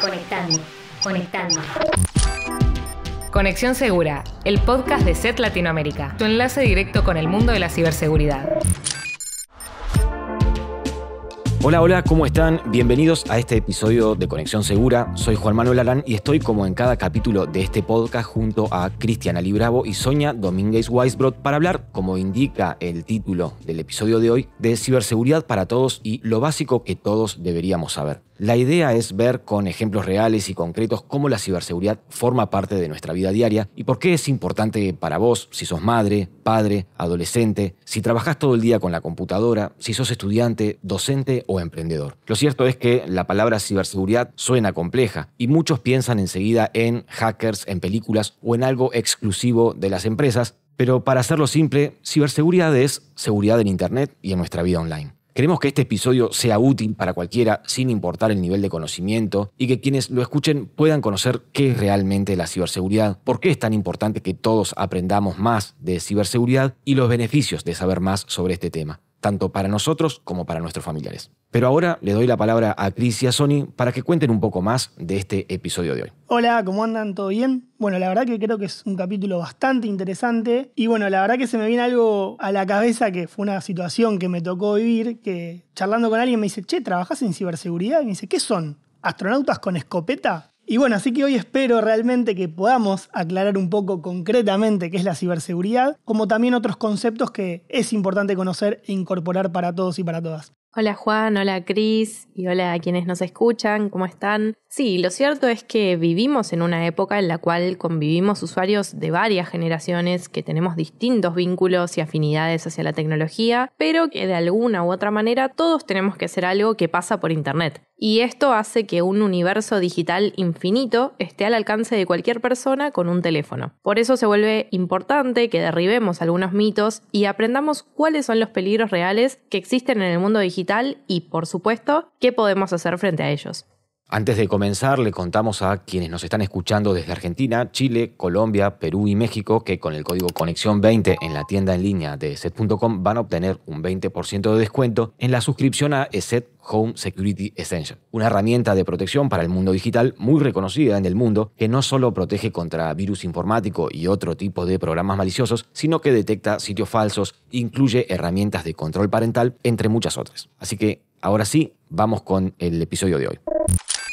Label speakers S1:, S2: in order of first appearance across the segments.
S1: Conectando.
S2: Conexión Segura, el podcast de SET Latinoamérica, tu enlace directo con el mundo de la ciberseguridad.
S3: Hola, ¿cómo están? Bienvenidos a este episodio de Conexión Segura. Soy Juan Manuel Arán y estoy como en cada capítulo de este podcast junto a Cristian Ali Bravo y Sonia Domínguez Weisbrot para hablar, como indica el título del episodio de hoy, de ciberseguridad para todos y lo básico que todos deberíamos saber. La idea es ver con ejemplos reales y concretos cómo la ciberseguridad forma parte de nuestra vida diaria y por qué es importante para vos, si sos madre, padre, adolescente, si trabajás todo el día con la computadora, si sos estudiante, docente o emprendedor. Lo cierto es que la palabra ciberseguridad suena compleja y muchos piensan enseguida en hackers, en películas o en algo exclusivo de las empresas, pero para hacerlo simple, ciberseguridad es seguridad en Internet y en nuestra vida online. Queremos que este episodio sea útil para cualquiera sin importar el nivel de conocimiento y que quienes lo escuchen puedan conocer qué es realmente la ciberseguridad, por qué es tan importante que todos aprendamos más de ciberseguridad y los beneficios de saber más sobre este tema, tanto para nosotros como para nuestros familiares. Pero ahora le doy la palabra a Cris y a Sony para que cuenten un poco más de este episodio de hoy.
S4: Hola, ¿cómo andan? ¿Todo bien? Bueno, la verdad que creo que es un capítulo bastante interesante y bueno, la verdad que se me viene algo a la cabeza que fue una situación que me tocó vivir, que charlando con alguien me dice, che, ¿trabajás en ciberseguridad? Y me dice, ¿qué son? ¿Astronautas con escopeta? Y bueno, así que hoy espero realmente que podamos aclarar un poco concretamente qué es la ciberseguridad, como también otros conceptos que es importante conocer e incorporar para todos y para todas.
S5: Hola Juan, hola Cris y hola a quienes nos escuchan, ¿cómo están? Sí, lo cierto es que vivimos en una época en la cual convivimos usuarios de varias generaciones que tenemos distintos vínculos y afinidades hacia la tecnología, pero que de alguna u otra manera todos tenemos que hacer algo que pasa por Internet. Y esto hace que un universo digital infinito esté al alcance de cualquier persona con un teléfono. Por eso se vuelve importante que derribemos algunos mitos y aprendamos cuáles son los peligros reales que existen en el mundo digital y, por supuesto, qué podemos hacer frente a ellos.
S3: Antes de comenzar, le contamos a quienes nos están escuchando desde Argentina, Chile, Colombia, Perú y México que con el código Conexión20 en la tienda en línea de ESET.com van a obtener un 20% de descuento en la suscripción a ESET Home Security Essential, una herramienta de protección para el mundo digital muy reconocida en el mundo que no solo protege contra virus informático y otro tipo de programas maliciosos, sino que detecta sitios falsos, incluye herramientas de control parental, entre muchas otras. Así que, ahora sí, vamos con el episodio de hoy.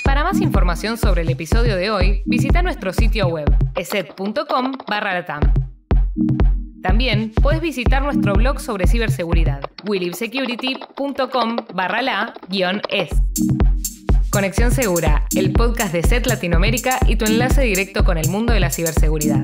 S2: Para más información sobre el episodio de hoy, visita nuestro sitio web eset.com/latam. También puedes visitar nuestro blog sobre ciberseguridad, willibsecurity.com/la-es. Conexión Segura, el podcast de SET Latinoamérica y tu enlace directo con el mundo de la ciberseguridad.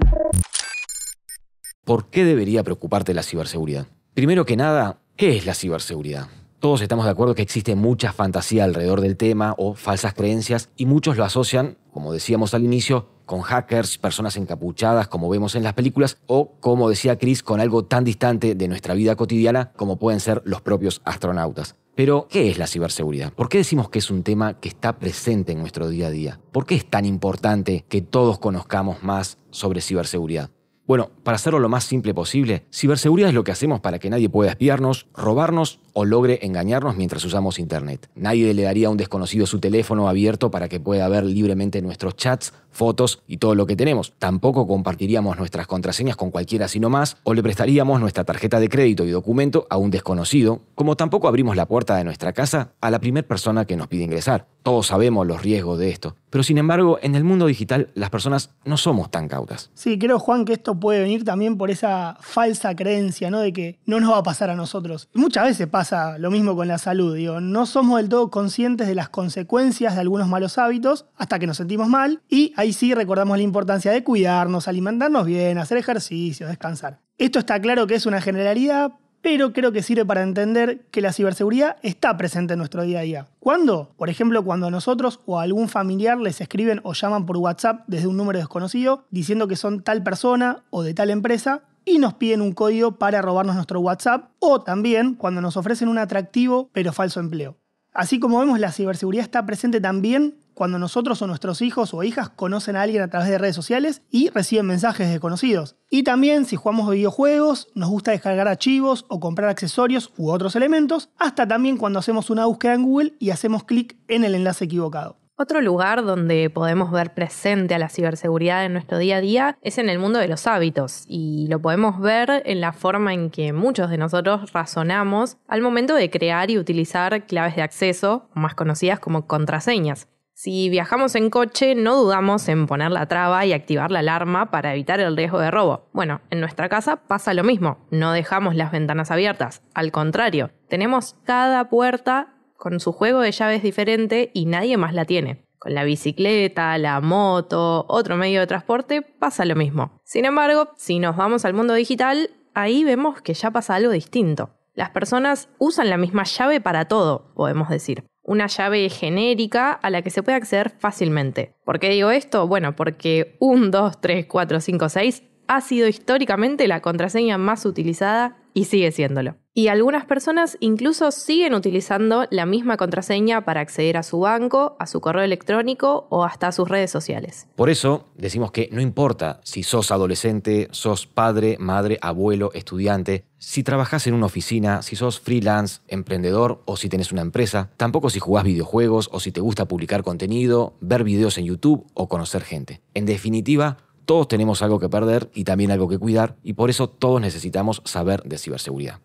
S3: ¿Por qué debería preocuparte la ciberseguridad? Primero que nada, ¿qué es la ciberseguridad? Todos estamos de acuerdo que existe mucha fantasía alrededor del tema o falsas creencias y muchos lo asocian, como decíamos al inicio, con hackers, personas encapuchadas como vemos en las películas o, como decía Cris, con algo tan distante de nuestra vida cotidiana como pueden ser los propios astronautas. Pero, ¿qué es la ciberseguridad? ¿Por qué decimos que es un tema que está presente en nuestro día a día? ¿Por qué es tan importante que todos conozcamos más sobre ciberseguridad? Bueno, para hacerlo lo más simple posible, ciberseguridad es lo que hacemos para que nadie pueda espiarnos, robarnos o logre engañarnos mientras usamos Internet. Nadie le daría a un desconocido su teléfono abierto para que pueda ver libremente nuestros chats, fotos y todo lo que tenemos. Tampoco compartiríamos nuestras contraseñas con cualquiera sino más, o le prestaríamos nuestra tarjeta de crédito y documento a un desconocido, como tampoco abrimos la puerta de nuestra casa a la primera persona que nos pide ingresar. Todos sabemos los riesgos de esto. Pero sin embargo, en el mundo digital las personas no somos tan cautas.
S4: Sí, creo, Juan, que esto puede venir también por esa falsa creencia, ¿no? De que no nos va a pasar a nosotros. Muchas veces pasa lo mismo con la salud, no somos del todo conscientes de las consecuencias de algunos malos hábitos hasta que nos sentimos mal y ahí sí recordamos la importancia de cuidarnos, alimentarnos bien, hacer ejercicio, descansar. Esto está claro que es una generalidad, pero creo que sirve para entender que la ciberseguridad está presente en nuestro día a día. ¿Cuándo? Por ejemplo, cuando a nosotros o a algún familiar les escriben o llaman por WhatsApp desde un número desconocido diciendo que son tal persona o de tal empresa y nos piden un código para robarnos nuestro WhatsApp, o también cuando nos ofrecen un atractivo pero falso empleo. Así como vemos, la ciberseguridad está presente también cuando nosotros o nuestros hijos o hijas conocen a alguien a través de redes sociales y reciben mensajes desconocidos. Y también si jugamos videojuegos, nos gusta descargar archivos o comprar accesorios u otros elementos, hasta también cuando hacemos una búsqueda en Google y hacemos clic en el enlace equivocado.
S5: Otro lugar donde podemos ver presente a la ciberseguridad en nuestro día a día es en el mundo de los hábitos, y lo podemos ver en la forma en que muchos de nosotros razonamos al momento de crear y utilizar claves de acceso, más conocidas como contraseñas. Si viajamos en coche, no dudamos en poner la traba y activar la alarma para evitar el riesgo de robo. Bueno, en nuestra casa pasa lo mismo. No dejamos las ventanas abiertas. Al contrario, tenemos cada puerta con su juego de llaves diferente y nadie más la tiene. Con la bicicleta, la moto, otro medio de transporte, pasa lo mismo. Sin embargo, si nos vamos al mundo digital, ahí vemos que ya pasa algo distinto. Las personas usan la misma llave para todo, podemos decir. Una llave genérica a la que se puede acceder fácilmente. ¿Por qué digo esto? Bueno, porque 1, 2, 3, 4, 5, 6 ha sido históricamente la contraseña más utilizada y sigue siéndolo. Y algunas personas incluso siguen utilizando la misma contraseña para acceder a su banco, a su correo electrónico o hasta a sus redes sociales.
S3: Por eso decimos que no importa si sos adolescente, sos padre, madre, abuelo, estudiante, si trabajás en una oficina, si sos freelance, emprendedor o si tenés una empresa, tampoco si jugás videojuegos o si te gusta publicar contenido, ver videos en YouTube o conocer gente. En definitiva, todos tenemos algo que perder y también algo que cuidar, y por eso todos necesitamos saber de ciberseguridad.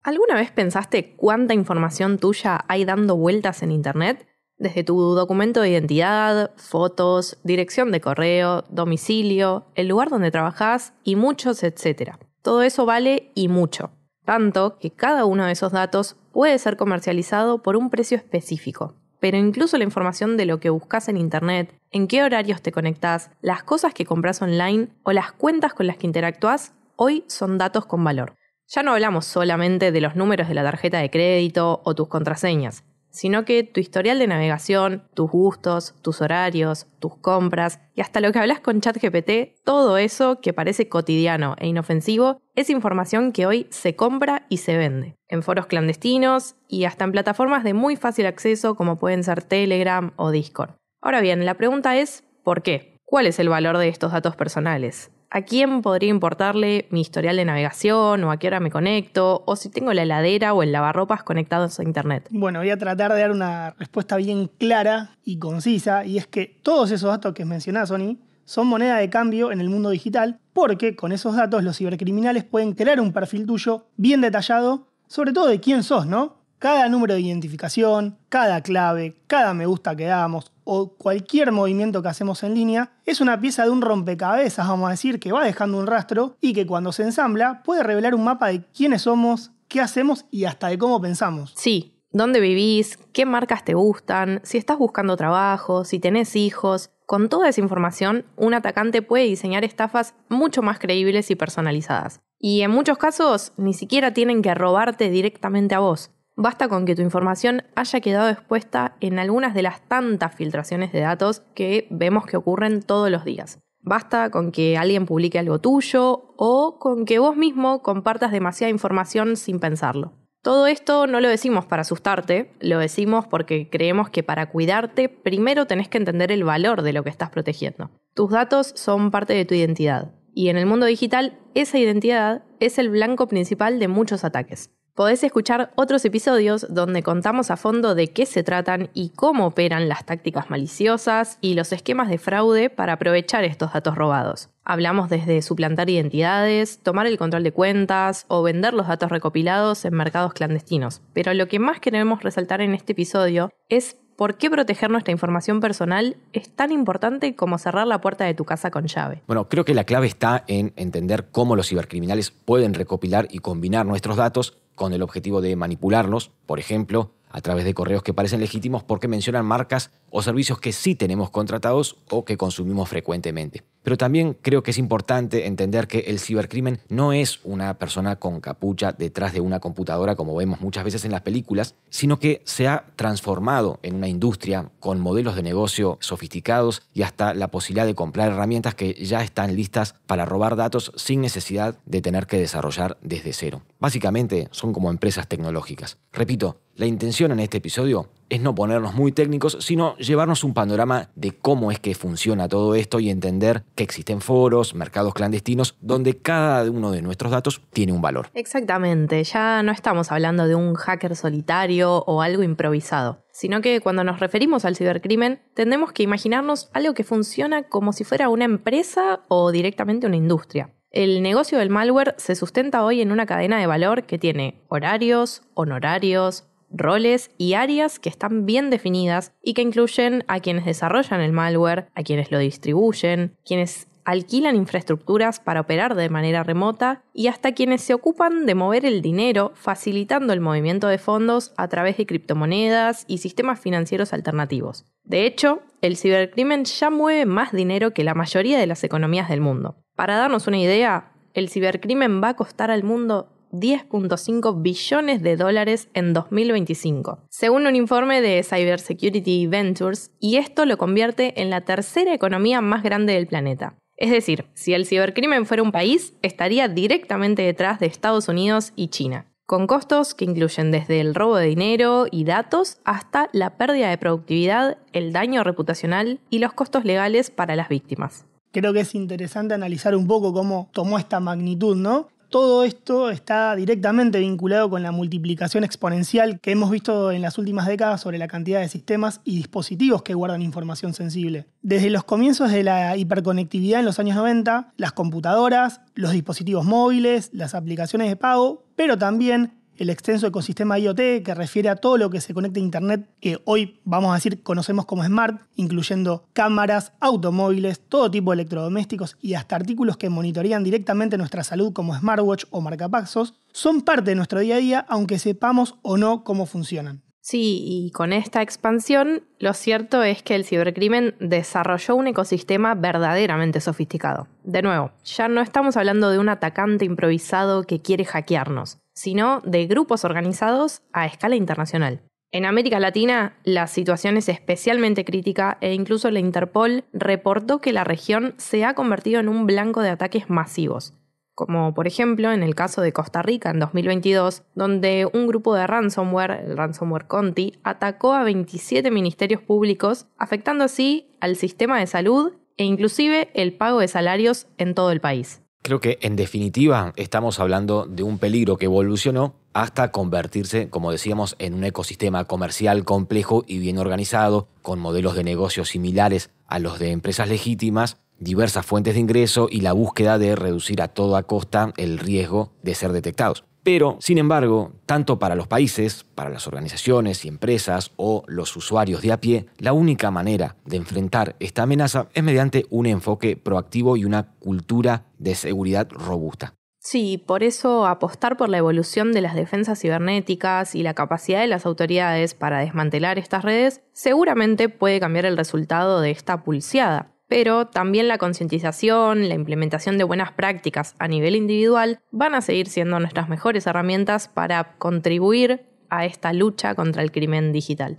S5: ¿Alguna vez pensaste cuánta información tuya hay dando vueltas en Internet? Desde tu documento de identidad, fotos, dirección de correo, domicilio, el lugar donde trabajás y muchos, etc. Todo eso vale y mucho. Tanto que cada uno de esos datos puede ser comercializado por un precio específico. Pero incluso la información de lo que buscas en Internet, en qué horarios te conectás, las cosas que compras online o las cuentas con las que interactúas, hoy son datos con valor. Ya no hablamos solamente de los números de la tarjeta de crédito o tus contraseñas, sino que tu historial de navegación, tus gustos, tus horarios, tus compras y hasta lo que hablas con ChatGPT, todo eso que parece cotidiano e inofensivo es información que hoy se compra y se vende, en foros clandestinos y hasta en plataformas de muy fácil acceso como pueden ser Telegram o Discord. Ahora bien, la pregunta es ¿por qué? ¿Cuál es el valor de estos datos personales? ¿A quién podría importarle mi historial de navegación o a qué hora me conecto o si tengo la heladera o el lavarropas conectados a Internet?
S4: Bueno, voy a tratar de dar una respuesta bien clara y concisa, y es que todos esos datos que mencionás, Sony, son moneda de cambio en el mundo digital, porque con esos datos los cibercriminales pueden crear un perfil tuyo bien detallado, sobre todo de quién sos, ¿no? Cada número de identificación, cada clave, cada me gusta que damos o cualquier movimiento que hacemos en línea es una pieza de un rompecabezas, vamos a decir, que va dejando un rastro y que cuando se ensambla puede revelar un mapa de quiénes somos, qué hacemos y hasta de cómo pensamos.
S5: Sí, dónde vivís, qué marcas te gustan, si estás buscando trabajo, si tenés hijos. Con toda esa información, un atacante puede diseñar estafas mucho más creíbles y personalizadas. Y en muchos casos, ni siquiera tienen que robarte directamente a vos. Basta con que tu información haya quedado expuesta en algunas de las tantas filtraciones de datos que vemos que ocurren todos los días. Basta con que alguien publique algo tuyo o con que vos mismo compartas demasiada información sin pensarlo. Todo esto no lo decimos para asustarte, lo decimos porque creemos que para cuidarte primero tenés que entender el valor de lo que estás protegiendo. Tus datos son parte de tu identidad y en el mundo digital esa identidad es el blanco principal de muchos ataques. Podés escuchar otros episodios donde contamos a fondo de qué se tratan y cómo operan las tácticas maliciosas y los esquemas de fraude para aprovechar estos datos robados. Hablamos desde suplantar identidades, tomar el control de cuentas o vender los datos recopilados en mercados clandestinos. Pero lo que más queremos resaltar en este episodio es por qué proteger nuestra información personal es tan importante como cerrar la puerta de tu casa con llave.
S3: Bueno, creo que la clave está en entender cómo los cibercriminales pueden recopilar y combinar nuestros datos con el objetivo de manipularlos, por ejemplo, a través de correos que parecen legítimos porque mencionan marcas o servicios que sí tenemos contratados o que consumimos frecuentemente. Pero también creo que es importante entender que el cibercrimen no es una persona con capucha detrás de una computadora como vemos muchas veces en las películas, sino que se ha transformado en una industria con modelos de negocio sofisticados y hasta la posibilidad de comprar herramientas que ya están listas para robar datos sin necesidad de tener que desarrollar desde cero. Básicamente son como empresas tecnológicas. Repito, la intención en este episodio es no ponernos muy técnicos, sino llevarnos un panorama de cómo es que funciona todo esto y entender que existen foros, mercados clandestinos, donde cada uno de nuestros datos tiene un valor.
S5: Exactamente, ya no estamos hablando de un hacker solitario o algo improvisado, sino que cuando nos referimos al cibercrimen, tendemos que imaginarnos algo que funciona como si fuera una empresa o directamente una industria. El negocio del malware se sustenta hoy en una cadena de valor que tiene horarios, honorarios, roles y áreas que están bien definidas y que incluyen a quienes desarrollan el malware, a quienes lo distribuyen, quienes alquilan infraestructuras para operar de manera remota y hasta quienes se ocupan de mover el dinero, facilitando el movimiento de fondos a través de criptomonedas y sistemas financieros alternativos. De hecho, el cibercrimen ya mueve más dinero que la mayoría de las economías del mundo. Para darnos una idea, el cibercrimen va a costar al mundo $10.5 billones en 2025, según un informe de Cybersecurity Ventures, y esto lo convierte en la tercera economía más grande del planeta. Es decir, si el cibercrimen fuera un país, estaría directamente detrás de Estados Unidos y China, con costos que incluyen desde el robo de dinero y datos hasta la pérdida de productividad, el daño reputacional y los costos legales para las víctimas.
S4: Creo que es interesante analizar un poco cómo tomó esta magnitud, ¿no? Todo esto está directamente vinculado con la multiplicación exponencial que hemos visto en las últimas décadas sobre la cantidad de sistemas y dispositivos que guardan información sensible. Desde los comienzos de la hiperconectividad en los años 90, las computadoras, los dispositivos móviles, las aplicaciones de pago, pero también el extenso ecosistema IoT que refiere a todo lo que se conecta a Internet, que hoy vamos a decir conocemos como Smart, incluyendo cámaras, automóviles, todo tipo de electrodomésticos y hasta artículos que monitorean directamente nuestra salud como smartwatch o marcapasos, son parte de nuestro día a día aunque sepamos o no cómo funcionan.
S5: Sí, y con esta expansión, lo cierto es que el cibercrimen desarrolló un ecosistema verdaderamente sofisticado. De nuevo, ya no estamos hablando de un atacante improvisado que quiere hackearnos, sino de grupos organizados a escala internacional. En América Latina, la situación es especialmente crítica e incluso la Interpol reportó que la región se ha convertido en un blanco de ataques masivos, como por ejemplo en el caso de Costa Rica en 2022, donde un grupo de ransomware, el ransomware Conti, atacó a 27 ministerios públicos, afectando así al sistema de salud e inclusive el pago de salarios en todo el país.
S3: Creo que, en definitiva, estamos hablando de un peligro que evolucionó hasta convertirse, como decíamos, en un ecosistema comercial complejo y bien organizado, con modelos de negocio similares a los de empresas legítimas, diversas fuentes de ingreso y la búsqueda de reducir a toda costa el riesgo de ser detectados. Pero, sin embargo, tanto para los países, para las organizaciones y empresas o los usuarios de a pie, la única manera de enfrentar esta amenaza es mediante un enfoque proactivo y una cultura de seguridad robusta.
S5: Sí, por eso apostar por la evolución de las defensas cibernéticas y la capacidad de las autoridades para desmantelar estas redes seguramente puede cambiar el resultado de esta pulseada. Pero también la concientización, la implementación de buenas prácticas a nivel individual van a seguir siendo nuestras mejores herramientas para contribuir a esta lucha contra el crimen digital.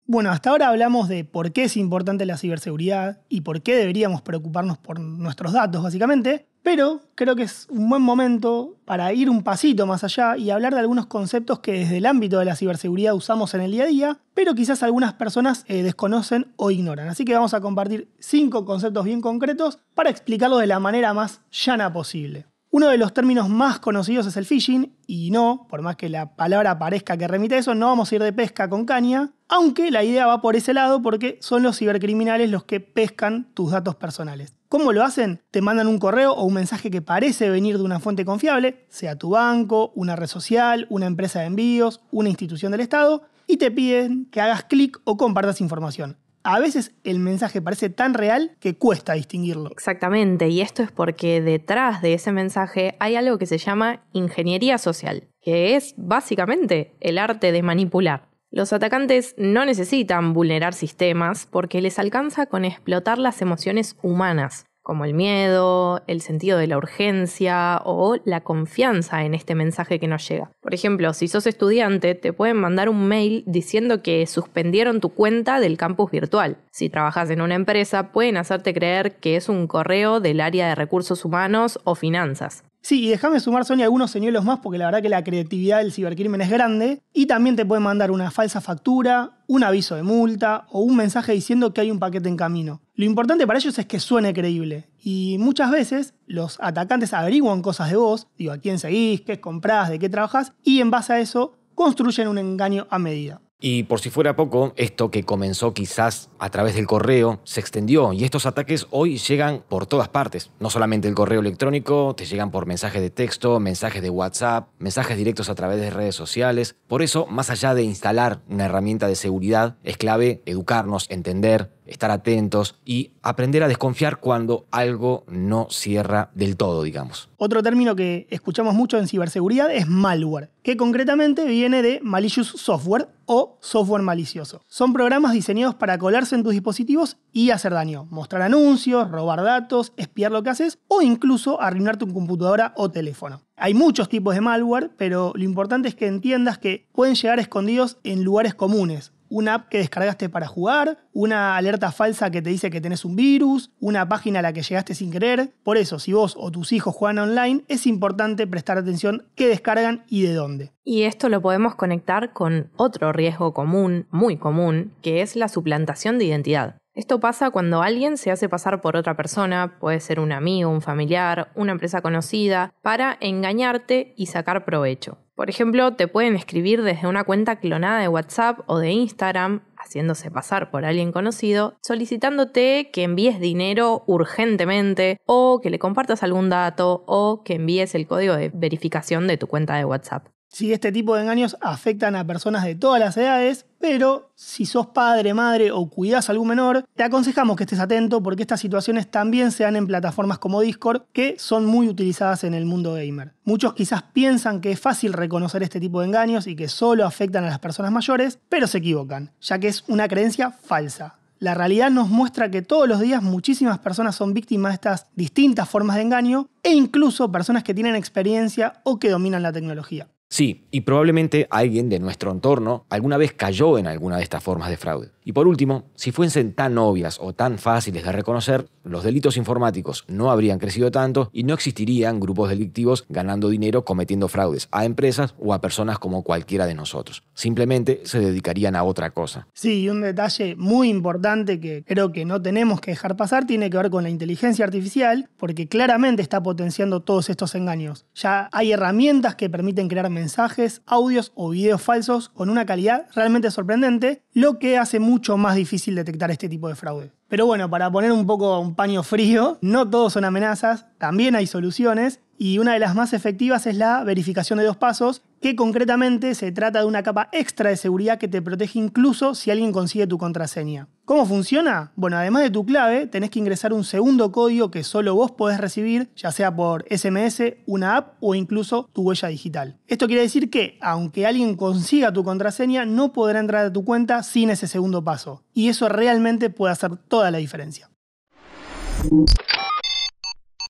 S4: Bueno, hasta ahora hablamos de por qué es importante la ciberseguridad y por qué deberíamos preocuparnos por nuestros datos, básicamente, pero creo que es un buen momento para ir un pasito más allá y hablar de algunos conceptos que desde el ámbito de la ciberseguridad usamos en el día a día, pero quizás algunas personas desconocen o ignoran. Así que vamos a compartir 5 conceptos bien concretos para explicarlo de la manera más llana posible. Uno de los términos más conocidos es el phishing, y no, por más que la palabra parezca que remite a eso, no vamos a ir de pesca con caña, aunque la idea va por ese lado porque son los cibercriminales los que pescan tus datos personales. ¿Cómo lo hacen? Te mandan un correo o un mensaje que parece venir de una fuente confiable, sea tu banco, una red social, una empresa de envíos, una institución del Estado, y te piden que hagas clic o compartas información. A veces el mensaje parece tan real que cuesta distinguirlo.
S5: Exactamente, y esto es porque detrás de ese mensaje hay algo que se llama ingeniería social, que es básicamente el arte de manipular. Los atacantes no necesitan vulnerar sistemas porque les alcanza con explotar las emociones humanas, como el miedo, el sentido de la urgencia o la confianza en este mensaje que nos llega. Por ejemplo, si sos estudiante, te pueden mandar un mail diciendo que suspendieron tu cuenta del campus virtual. Si trabajas en una empresa, pueden hacerte creer que es un correo del área de recursos humanos o finanzas.
S4: Sí, y déjame sumar, Sonia, algunos señuelos más porque la verdad que la creatividad del cibercrimen es grande y también te pueden mandar una falsa factura, un aviso de multa o un mensaje diciendo que hay un paquete en camino. Lo importante para ellos es que suene creíble y muchas veces los atacantes averiguan cosas de vos, a quién seguís, qué comprás, de qué trabajás y en base a eso construyen un engaño a medida.
S3: Y por si fuera poco, esto que comenzó quizás a través del correo se extendió y estos ataques hoy llegan por todas partes. No solamente el correo electrónico, te llegan por mensajes de texto, mensajes de WhatsApp, mensajes directos a través de redes sociales. Por eso, más allá de instalar una herramienta de seguridad, es clave educarnos, entender, estar atentos y aprender a desconfiar cuando algo no cierra del todo, digamos.
S4: Otro término que escuchamos mucho en ciberseguridad es malware, que concretamente viene de malicious software o software malicioso. Son programas diseñados para colarse en tus dispositivos y hacer daño, mostrar anuncios, robar datos, espiar lo que haces o incluso arruinar tu computadora o teléfono. Hay muchos tipos de malware, pero lo importante es que entiendas que pueden llegar escondidos en lugares comunes. Una app que descargaste para jugar, una alerta falsa que te dice que tenés un virus, una página a la que llegaste sin querer. Por eso, si vos o tus hijos juegan online, es importante prestar atención qué descargan y de dónde.
S5: Y esto lo podemos conectar con otro riesgo común, muy común, que es la suplantación de identidad. Esto pasa cuando alguien se hace pasar por otra persona, puede ser un amigo, un familiar, una empresa conocida, para engañarte y sacar provecho. Por ejemplo, te pueden escribir desde una cuenta clonada de WhatsApp o de Instagram, haciéndose pasar por alguien conocido, solicitándote que envíes dinero urgentemente o que le compartas algún dato o que envíes el código de verificación de tu cuenta de WhatsApp.
S4: Sí, este tipo de engaños afectan a personas de todas las edades, pero si sos padre, madre o cuidás a algún menor, te aconsejamos que estés atento porque estas situaciones también se dan en plataformas como Discord, que son muy utilizadas en el mundo gamer. Muchos quizás piensan que es fácil reconocer este tipo de engaños y que solo afectan a las personas mayores, pero se equivocan, ya que es una creencia falsa. La realidad nos muestra que todos los días muchísimas personas son víctimas de estas distintas formas de engaño e incluso personas que tienen experiencia o que dominan la tecnología.
S3: Sí, y probablemente alguien de nuestro entorno alguna vez cayó en alguna de estas formas de fraude. Y por último, si fuesen tan obvias o tan fáciles de reconocer, los delitos informáticos no habrían crecido tanto y no existirían grupos delictivos ganando dinero cometiendo fraudes a empresas o a personas como cualquiera de nosotros. Simplemente se dedicarían a otra cosa.
S4: Sí, y un detalle muy importante que creo que no tenemos que dejar pasar tiene que ver con la inteligencia artificial, porque claramente está potenciando todos estos engaños. Ya hay herramientas que permiten crear mensajes, audios o videos falsos con una calidad realmente sorprendente, lo que hace mucho más difícil detectar este tipo de fraude. Pero bueno, para poner un poco un paño frío, no todos son amenazas, también hay soluciones y una de las más efectivas es la verificación de 2 pasos, que concretamente se trata de una capa extra de seguridad que te protege incluso si alguien consigue tu contraseña. ¿Cómo funciona? Bueno, además de tu clave, tenés que ingresar un segundo código que solo vos podés recibir, ya sea por SMS, una app o incluso tu huella digital. Esto quiere decir que, aunque alguien consiga tu contraseña, no podrá entrar a tu cuenta sin ese segundo paso. Y eso realmente puede hacer toda la diferencia.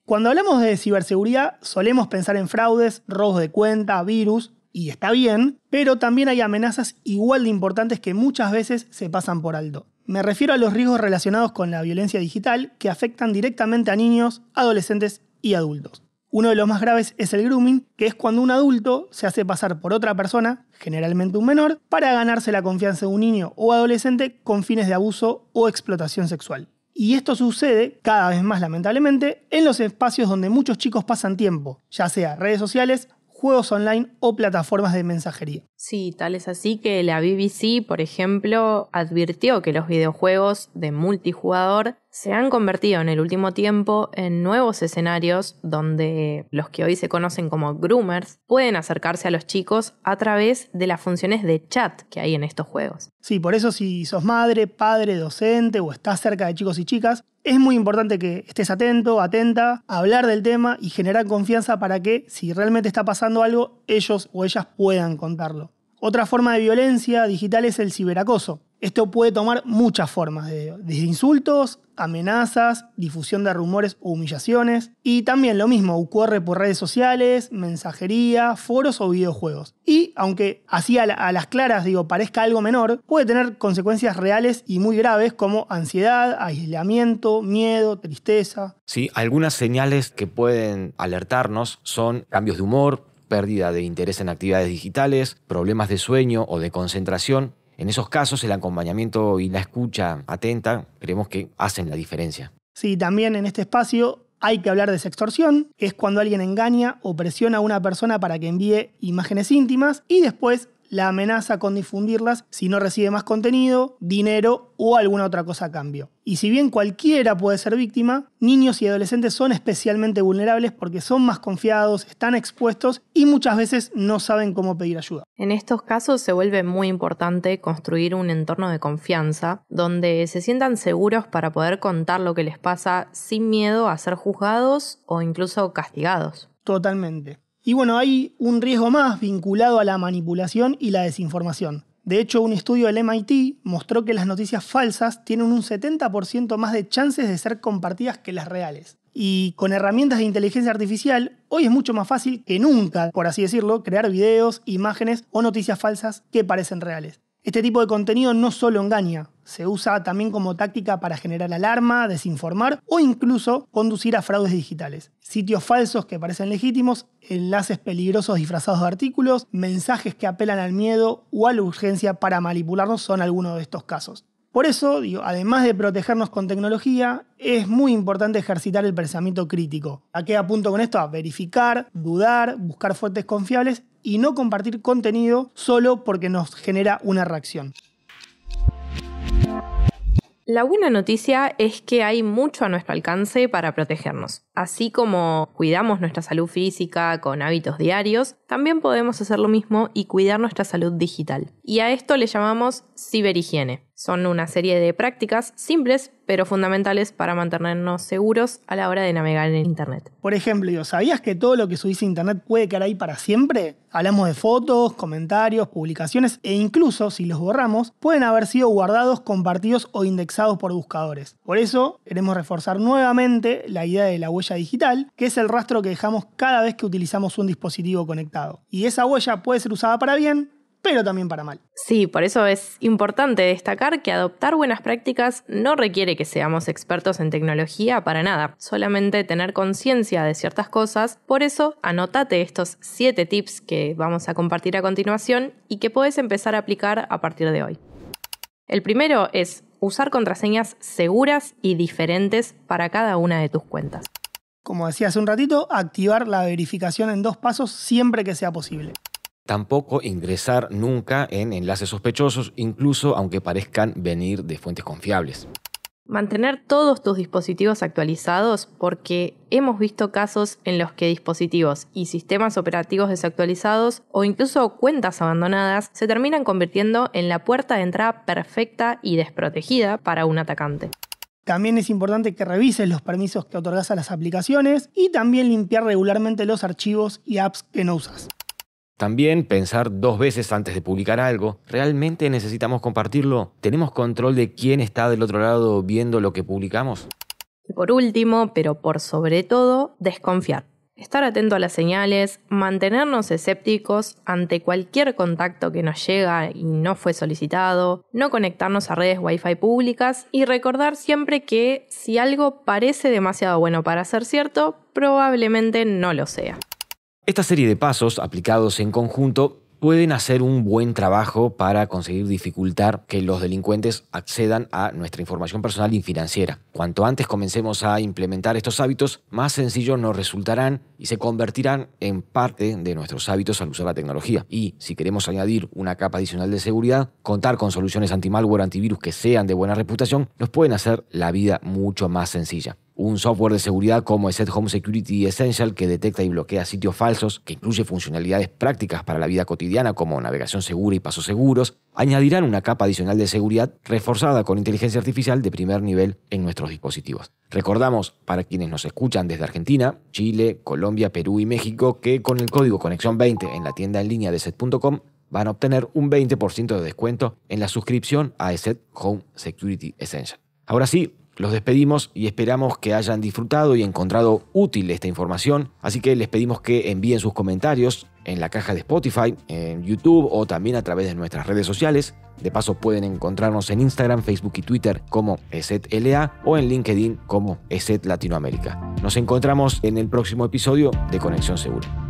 S4: Cuando hablamos de ciberseguridad, solemos pensar en fraudes, robos de cuenta, virus, y está bien, pero también hay amenazas igual de importantes que muchas veces se pasan por alto. Me refiero a los riesgos relacionados con la violencia digital que afectan directamente a niños, adolescentes y adultos. Uno de los más graves es el grooming, que es cuando un adulto se hace pasar por otra persona, generalmente un menor, para ganarse la confianza de un niño o adolescente con fines de abuso o explotación sexual. Y esto sucede, cada vez más lamentablemente, en los espacios donde muchos chicos pasan tiempo, ya sea redes sociales, juegos online o plataformas de mensajería.
S5: Sí, tal es así que la BBC, por ejemplo, advirtió que los videojuegos de multijugador se han convertido en el último tiempo en nuevos escenarios donde los que hoy se conocen como groomers pueden acercarse a los chicos a través de las funciones de chat que hay en estos juegos.
S4: Sí, por eso si sos madre, padre, docente o estás cerca de chicos y chicas, es muy importante que estés atento, atenta, a hablar del tema y generar confianza para que, si realmente está pasando algo, ellos o ellas puedan contarlo. Otra forma de violencia digital es el ciberacoso, Esto puede tomar muchas formas, desde insultos, amenazas, difusión de rumores o humillaciones. Y también lo mismo, ocurre por redes sociales, mensajería, foros o videojuegos. Y aunque así a las claras parezca algo menor, puede tener consecuencias reales y muy graves como ansiedad, aislamiento, miedo, tristeza.
S3: Sí, algunas señales que pueden alertarnos son cambios de humor, pérdida de interés en actividades digitales, problemas de sueño o de concentración. En esos casos, el acompañamiento y la escucha atenta creemos que hacen la diferencia.
S4: Sí, también en este espacio hay que hablar de sextorsión, que es cuando alguien engaña o presiona a una persona para que envíe imágenes íntimas y después la amenaza con difundirlas si no recibe más contenido, dinero o alguna otra cosa a cambio. Y si bien cualquiera puede ser víctima, niños y adolescentes son especialmente vulnerables porque son más confiados, están expuestos y muchas veces no saben cómo pedir ayuda.
S5: En estos casos se vuelve muy importante construir un entorno de confianza donde se sientan seguros para poder contar lo que les pasa sin miedo a ser juzgados o incluso castigados.
S4: Totalmente. Y bueno, hay un riesgo más vinculado a la manipulación y la desinformación. De hecho, un estudio del MIT mostró que las noticias falsas tienen un 70% más de chances de ser compartidas que las reales. Y con herramientas de inteligencia artificial, hoy es mucho más fácil que nunca, por así decirlo, crear videos, imágenes o noticias falsas que parecen reales. Este tipo de contenido no solo engaña, se usa también como táctica para generar alarma, desinformar o incluso conducir a fraudes digitales. Sitios falsos que parecen legítimos, enlaces peligrosos disfrazados de artículos, mensajes que apelan al miedo o a la urgencia para manipularnos son algunos de estos casos. Por eso, además de protegernos con tecnología, es muy importante ejercitar el pensamiento crítico. ¿A qué apunto con esto? A verificar, dudar, buscar fuentes confiables y no compartir contenido solo porque nos genera una reacción.
S5: La buena noticia es que hay mucho a nuestro alcance para protegernos. Así como cuidamos nuestra salud física con hábitos diarios, también podemos hacer lo mismo y cuidar nuestra salud digital. Y a esto le llamamos ciberhigiene. Son una serie de prácticas simples pero fundamentales para mantenernos seguros a la hora de navegar en Internet.
S4: Por ejemplo, ¿sabías que todo lo que subís a Internet puede quedar ahí para siempre? Hablamos de fotos, comentarios, publicaciones e incluso, si los borramos, pueden haber sido guardados, compartidos o indexados por buscadores. Por eso, queremos reforzar nuevamente la idea de la huella digital, que es el rastro que dejamos cada vez que utilizamos un dispositivo conectado. Y esa huella puede ser usada para bien, pero también para mal.
S5: Sí, por eso es importante destacar que adoptar buenas prácticas no requiere que seamos expertos en tecnología para nada, solamente tener conciencia de ciertas cosas. Por eso, anótate estos 7 tips que vamos a compartir a continuación y que puedes empezar a aplicar a partir de hoy. El primero es usar contraseñas seguras y diferentes para cada una de tus cuentas.
S4: Como decía hace un ratito, activar la verificación en 2 pasos siempre que sea posible.
S3: Tampoco ingresar nunca en enlaces sospechosos, incluso aunque parezcan venir de fuentes confiables.
S5: Mantener todos tus dispositivos actualizados porque hemos visto casos en los que dispositivos y sistemas operativos desactualizados o incluso cuentas abandonadas se terminan convirtiendo en la puerta de entrada perfecta y desprotegida para un atacante.
S4: También es importante que revises los permisos que otorgas a las aplicaciones y también limpiar regularmente los archivos y apps que no usas.
S3: También pensar 2 veces antes de publicar algo. ¿Realmente necesitamos compartirlo? ¿Tenemos control de quién está del otro lado viendo lo que publicamos?
S5: Y por último, pero por sobre todo, desconfiar. Estar atento a las señales, mantenernos escépticos ante cualquier contacto que nos llega y no fue solicitado, no conectarnos a redes Wi-Fi públicas y recordar siempre que si algo parece demasiado bueno para ser cierto, probablemente no lo sea.
S3: Esta serie de pasos, aplicados en conjunto, pueden hacer un buen trabajo para conseguir dificultar que los delincuentes accedan a nuestra información personal y financiera. Cuanto antes comencemos a implementar estos hábitos, más sencillos nos resultarán y se convertirán en parte de nuestros hábitos al usar la tecnología. Y si queremos añadir una capa adicional de seguridad, contar con soluciones anti-malware, antivirus que sean de buena reputación, nos pueden hacer la vida mucho más sencilla. Un software de seguridad como ESET Home Security Essential que detecta y bloquea sitios falsos, que incluye funcionalidades prácticas para la vida cotidiana como navegación segura y pasos seguros, añadirán una capa adicional de seguridad reforzada con inteligencia artificial de primer nivel en nuestros dispositivos. Recordamos, para quienes nos escuchan desde Argentina, Chile, Colombia, Perú y México, que con el código Conexión 20 en la tienda en línea de ESET.com van a obtener un 20% de descuento en la suscripción a ESET Home Security Essential. Ahora sí, los despedimos y esperamos que hayan disfrutado y encontrado útil esta información, así que les pedimos que envíen sus comentarios en la caja de Spotify, en YouTube o también a través de nuestras redes sociales. De paso pueden encontrarnos en Instagram, Facebook y Twitter como ESET-LA o en LinkedIn como ESET Latinoamérica. Nos encontramos en el próximo episodio de Conexión Segura.